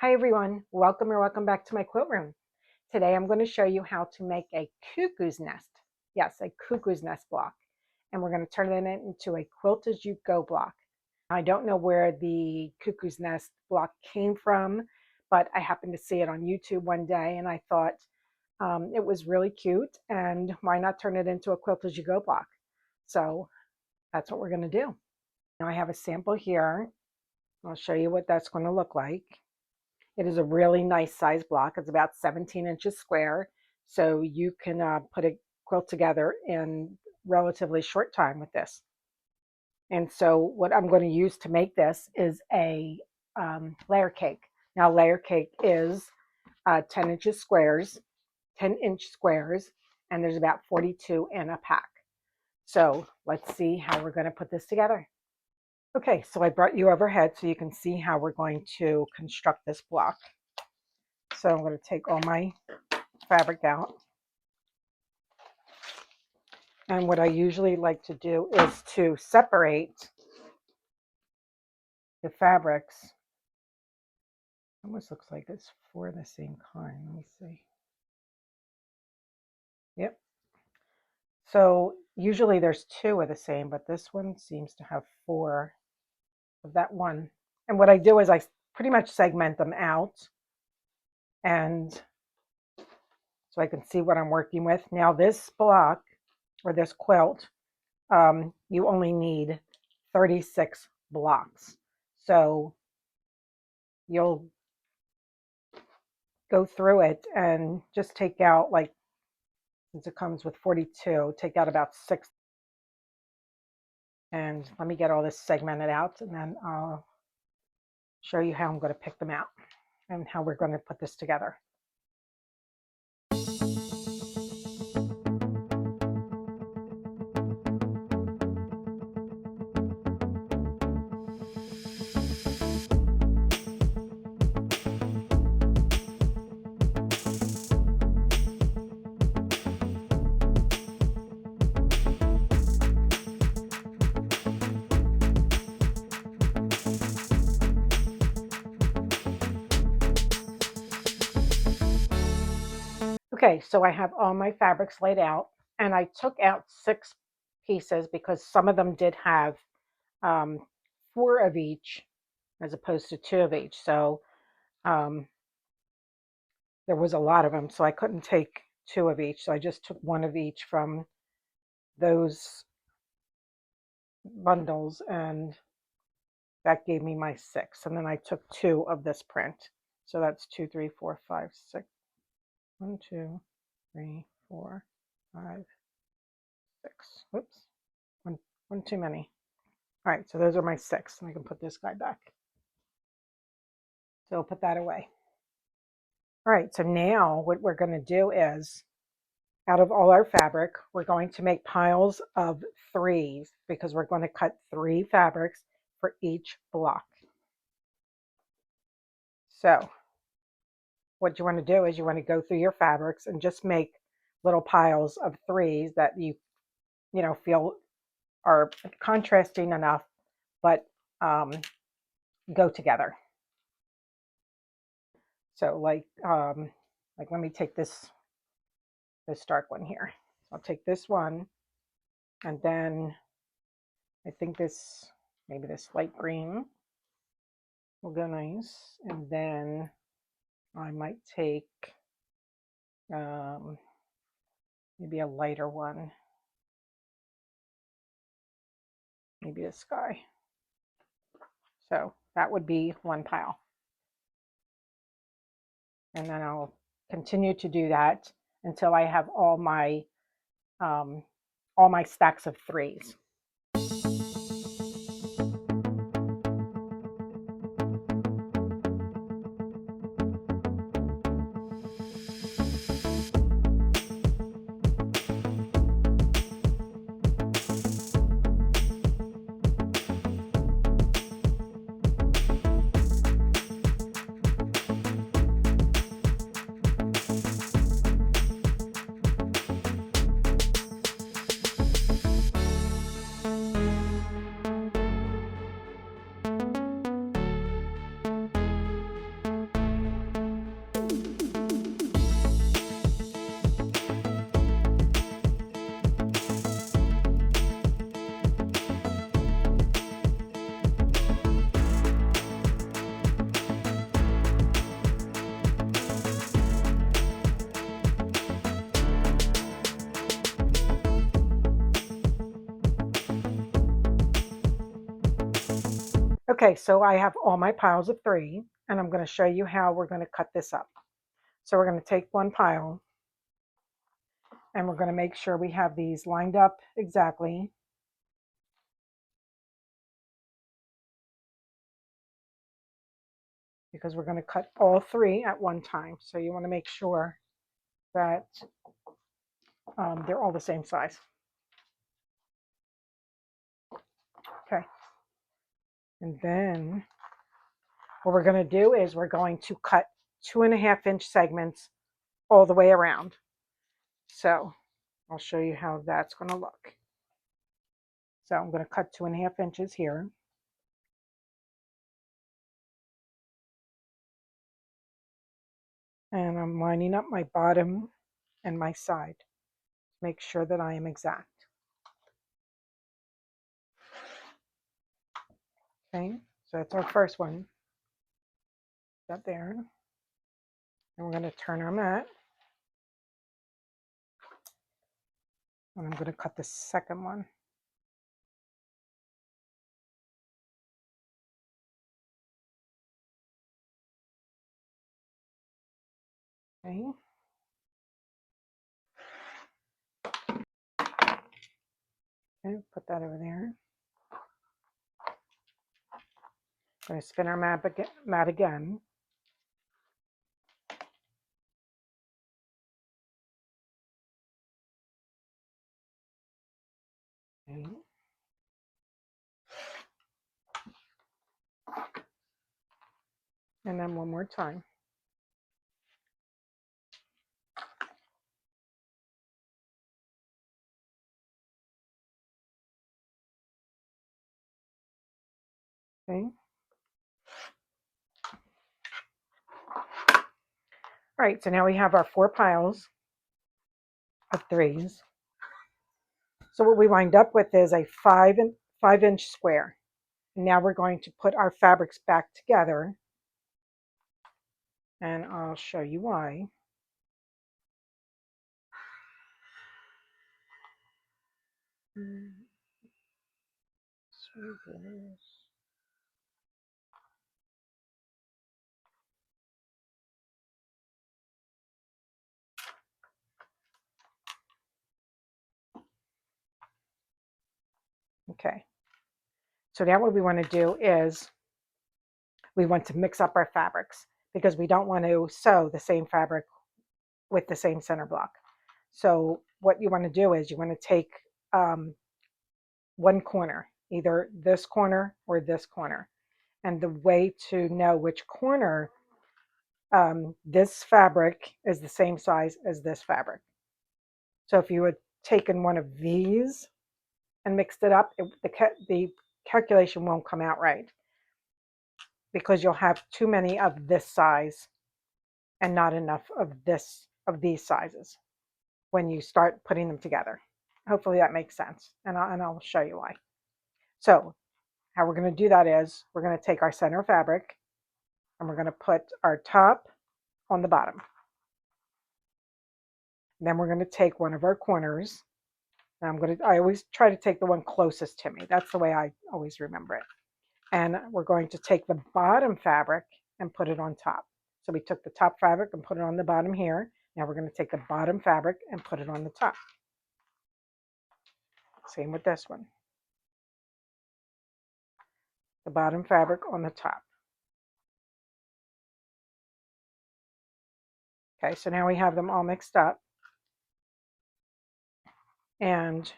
Hi everyone, welcome back to my quilt room. Today I'm going to show you how to make a cuckoo's nest. Yes, a cuckoo's nest block. And we're going to turn it into a Quilt As You Go block. I don't know where the cuckoo's nest block came from, but I happened to see it on YouTube one day and I thought it was really cute, and why not turn it into a Quilt As You Go block? So that's what we're going to do. Now I have a sample here. I'll show you what that's going to look like. It is a really nice size block. It's about 17 inches square, so you can put a quilt together in relatively short time with this. And so what I'm going to use to make this is a layer cake. Now layer cake is 10-inch squares, and there's about 42 in a pack. So let's see how we're going to put this together. Okay, so I brought you overhead so you can see how we're going to construct this block. So I'm going to take all my fabric out. And what I usually like to do is to separate the fabrics. Almost looks like it's four of the same kind. Let me see. Yep. So usually there's two of the same, but this one seems to have four of that one. And what I do is I pretty much segment them out, and so I can see what I'm working with. Now this block, or this quilt, you only need 36 blocks. So you'll go through it and just take out, like, since it comes with 42, take out about 6. And let me get all this segmented out, and then I'll show you how I'm going to pick them out and how we're going to put this together. Okay, so I have all my fabrics laid out, and I took out 6 pieces because some of them did have 4 of each as opposed to 2 of each. So there was a lot of them, so I couldn't take 2 of each. So I just took 1 of each from those bundles, and that gave me my 6. And then I took 2 of this print. So that's 2, 3, 4, 5, 6. 1, 2, 3, 4, 5, 6. Whoops, one too many. All right, so those are my 6, and I can put this guy back. So I'll put that away. All right, so now what we're going to do is, out of all our fabric, we're going to make piles of 3s because we're going to cut 3 fabrics for each block. So what you want to do is you want to go through your fabrics and just make little piles of 3s that you feel are contrasting enough, but go together. So like let me take this dark one here. I'll take this one, and then I think maybe this light green will go nice, and then I might take maybe a lighter one, maybe a sky. So that would be one pile, and then I'll continue to do that until I have all my stacks of 3s. Okay, so I have all my piles of 3, and I'm going to show you how we're going to cut this up. So we're going to take one pile, and we're going to make sure we have these lined up exactly. Because we're going to cut all 3 at one time. So you want to make sure that they're all the same size. Okay. And then what we're going to do is we're going to cut 2.5-inch segments all the way around. So I'll show you how that's going to look. So I'm going to cut 2.5 inches here. And I'm lining up my bottom and my side to make sure that I am exact. Okay, so that's our first one. That there. And we're going to turn our mat. And I'm going to cut the second one. Okay. Okay, put that over there. I'm going to spin our mat again. Okay. And then one more time. Okay. All right, so now we have our 4 piles of 3s. So what we wind up with is a 5-inch square. And now we're going to put our fabrics back together. And I'll show you why. Okay. So now what we want to do is we want to mix up our fabrics because we don't want to sew the same fabric with the same center block. So what you want to do is you want to take one corner, either this corner or this corner. And the way to know which corner, this fabric is the same size as this fabric. So if you had taken one of these and mixed it up, the calculation won't come out right because you'll have too many of this size and not enough of these sizes when you start putting them together. Hopefully that makes sense, and I'll show you why. So how we're going to do that is we're going to take our center fabric and we're going to put our top on the bottom. And then we're going to take one of our corners. And I always try to take the one closest to me. That's the way I always remember it. And we're going to take the bottom fabric and put it on top. So we took the top fabric and put it on the bottom here. Now we're going to take the bottom fabric and put it on the top. Same with this one. The bottom fabric on the top. Okay, so now we have them all mixed up. And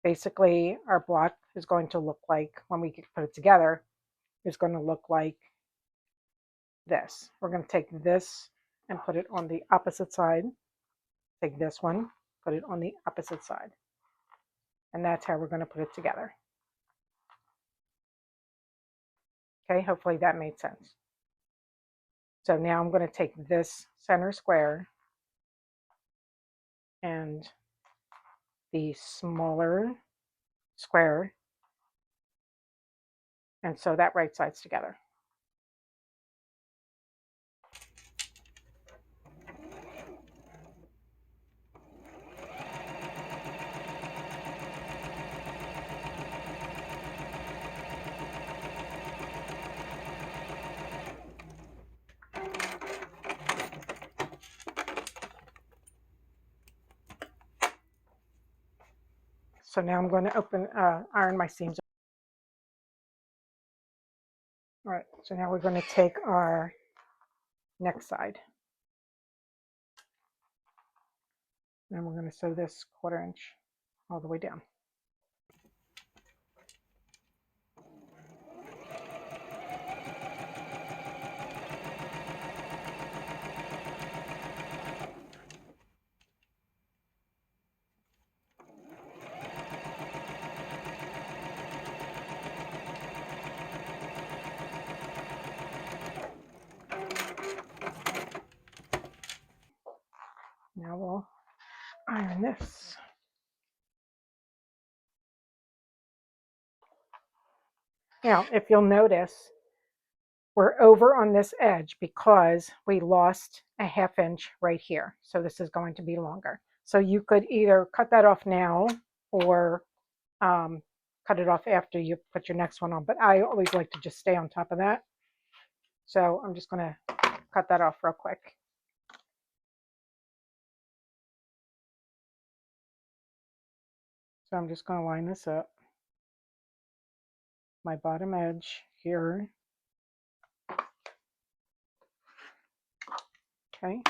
basically our block is going to look like, when we put it together, it's going to look like this. We're going to take this and put it on the opposite side. Take this one, put it on the opposite side. And that's how we're going to put it together. Okay, hopefully that made sense. So now I'm going to take this center square and the smaller square and sew that right sides together. So now I'm going to iron my seams. All right, so now we're going to take our next side. And we're going to sew this 1/4 inch all the way down. Now we'll iron this. Now, if you'll notice, we're over on this edge because we lost a 1/2 inch right here. So this is going to be longer. So you could either cut that off now or cut it off after you put your next one on. But I always like to just stay on top of that. So I'm just going to cut that off real quick. So I'm just going to line this up. My bottom edge here. Okay.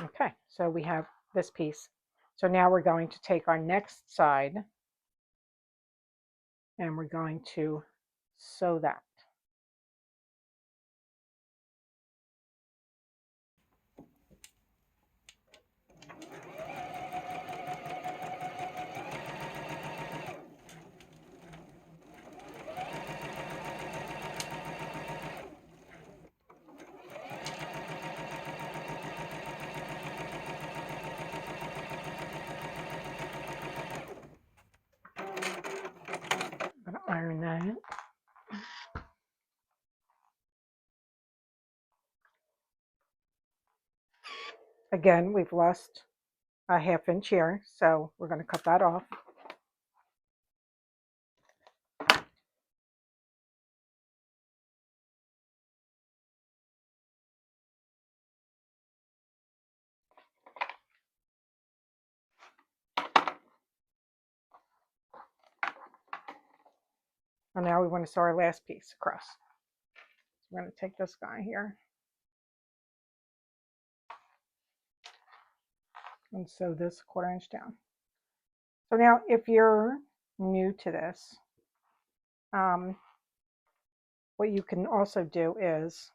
Okay, so we have this piece. So now we're going to take our next side and we're going to sew that. I'm going to iron that. Again, we've lost a 1/2 inch here, so we're going to cut that off. And now we want to sew our last piece across. So we're going to take this guy here and sew this 1/4 inch down. So now if you're new to this, what you can also do is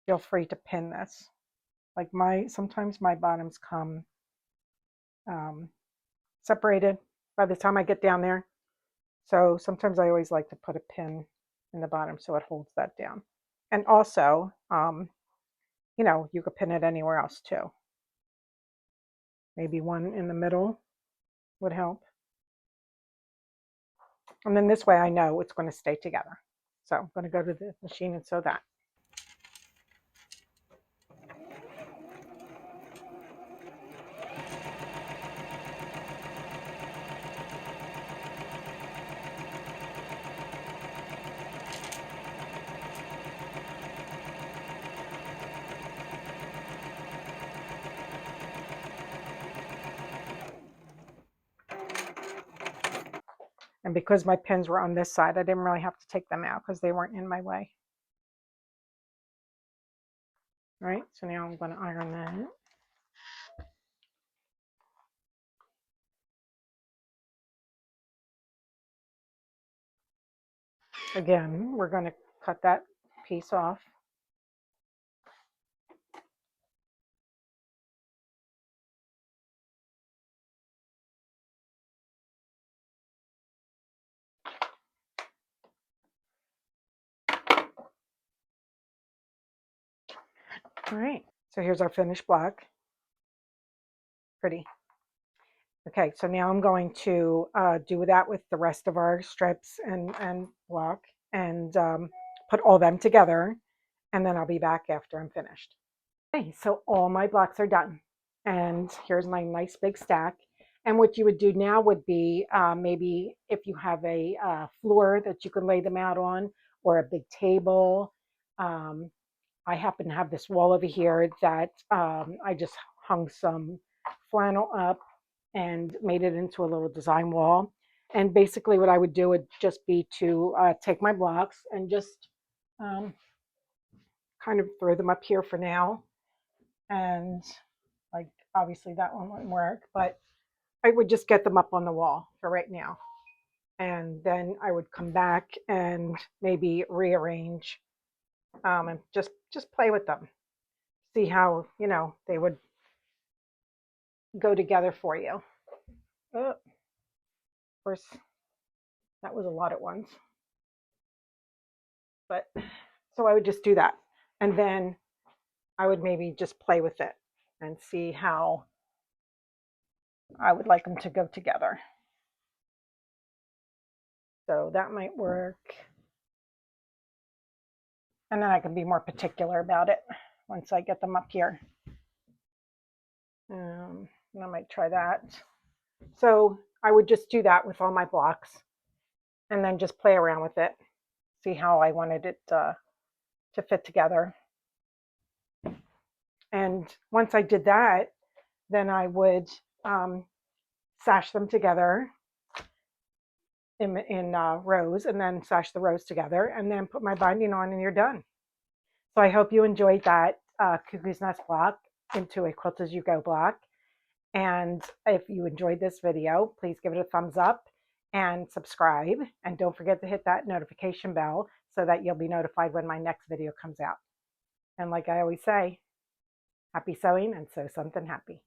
feel free to pin this. Like sometimes my bottoms come separated by the time I get down there. So sometimes I always like to put a pin in the bottom so it holds that down. And also, you know, you could pin it anywhere else too. Maybe one in the middle would help. And then this way I know it's going to stay together. So I'm going to go to the machine and sew that. And because my pins were on this side, I didn't really have to take them out because they weren't in my way. All right, so now I'm going to iron that. Again, we're going to cut that piece off. All right, so here's our finished block. Pretty. Okay, so now I'm going to do that with the rest of our strips and block and put all them together, and then I'll be back after I'm finished. Okay, so all my blocks are done, and here's my nice big stack. And what you would do now would be maybe if you have a floor that you could lay them out on, or a big table. I happen to have this wall over here that I just hung some flannel up and made it into a little design wall. And basically what I would do would just be to take my blocks and just um, kind of throw them up here for now. And like obviously that one wouldn't work, but I would just get them up on the wall for right now. And then I would come back and maybe rearrange and just play with them. See how, they would go together for you. Of course, that was a lot at once. But so I would just do that. And then I would maybe just play with it and see how I would like them to go together. So that might work. And then I can be more particular about it once I get them up here. And I might try that. So I would just do that with all my blocks and then just play around with it, see how I wanted it to fit together. And once I did that, then I would sash them together in rows, and then sash the rows together, and then put my binding on, and you're done. So I hope you enjoyed that Cuckoo's Nest block into a Quilt As You Go block. And if you enjoyed this video, please give it a thumbs up and subscribe. And don't forget to hit that notification bell so that you'll be notified when my next video comes out. And like I always say, happy sewing and sew something happy.